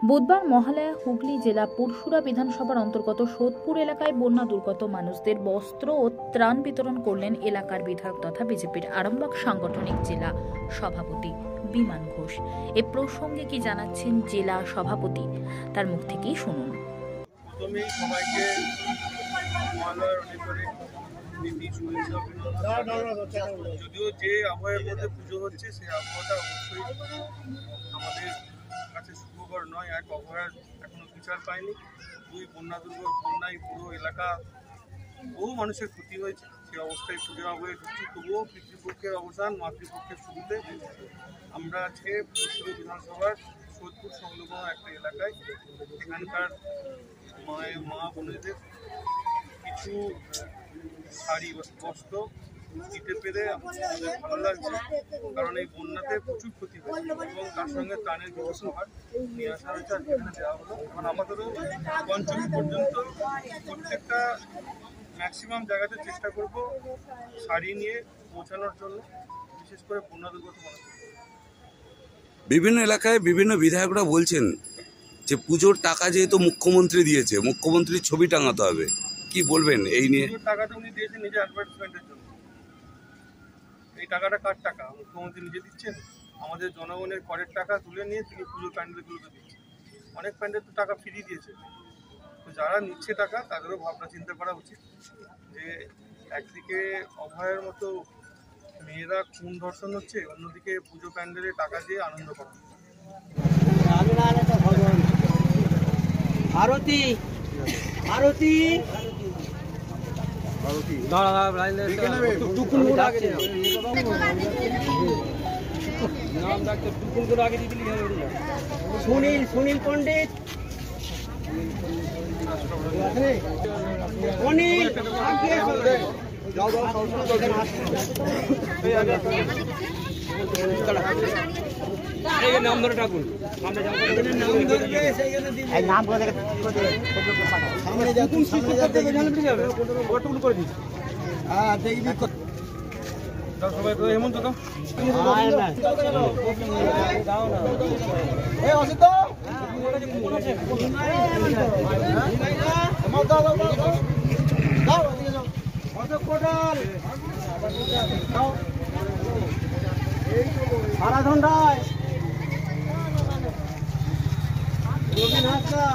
বুধবার মহালয়া হুগলি জেলা পুরসুরা বিধানসভার অন্তর্গত সোদপুর এলাকায় বন্যা দুর্গত মানুষদের বস্ত্র ও ত্রাণ বিতরণ করলেন এলাকার বিধায়ক তথা বিজেপির আরামবাগ সাংগঠনিক জেলা সভাপতি বিমান ঘোষ। এ প্রসঙ্গে কি জানাচ্ছেন জেলা সভাপতি, তার মুখ থেকেই শুনুন। যদিও যে আবহাওয়ার মধ্যে পুজো হচ্ছে সেই আবহাওয়াটা অবশ্যই আমাদের কাছে সুখকর নয়। এক আবহাওয়ার এখনো বিচার পায়নি। দুই বন্যায় পুরো এলাকা বহু মানুষের ক্ষতি হয়েছে। সেই অবস্থায় পুজো আবহাওয়ায় ঢুকছি, তবুও পিতৃপক্ষের অবসান মাতৃপক্ষের শুরুতে আমরা আজকে পুরসুরা বিধানসভার সোদপুর সংলগ্ন একটা এলাকায় এখানকার মা বোনেদের কিছু শাড়ি বস্ত্র দিতে পেরে আমাদের ভালো লাগছে, কারণ এই বন্যাতে প্রচুর ক্ষতি হয়েছে এবং তার সঙ্গে ত্রাণের ব্যবস্থা নিয়ে আসা হয়েছে। আর এখানে দেওয়া হলো এবং আপাতত পঞ্চমী পর্যন্ত প্রত্যেকটা ম্যাক্সিমাম জায়গাতে চেষ্টা করব শাড়ি নিয়ে পৌঁছানোর জন্য, বিশেষ করে বন্যা দুর্গত মানুষদের। বিভিন্ন এলাকায় বিভিন্ন বিধায়করা বলছেন যে পুজোর টাকা যেহেতু মুখ্যমন্ত্রী দিয়েছে, মুখ্যমন্ত্রীর ছবি টাঙাতে হবে, কি বলবেন এই নিয়ে? টাকাটা উনি দিয়েছেন নিজের অ্যাডভার্টাইজমেন্টের জন্য। এই টাকাটা কার টাকা? মুখ্যমন্ত্রী নিজে দিচ্ছেন। আমাদের জনগণের করের টাকা তুলে নিয়ে তিনি পুজো প্যান্ডেলগুলোতে দিচ্ছেন। অনেক প্যান্ডেল তো টাকা ফিরিয়ে দিয়েছে। তো যারা নিচ্ছে টাকা তাদেরও ভাবনা চিন্তা করা উচিত যে একদিকে অভয়ের মতো মেয়েরা খুন ধর্ষণ হচ্ছে, অন্যদিকে পুজো প্যান্ডেলে টাকা দিয়ে আনন্দ করা। আরতি আরতি সুনীল পণ্ডিত অনিল নাম ধরে ডাকুন, হেমন্ত তো সারাধন রায়, রবীন হাসদা।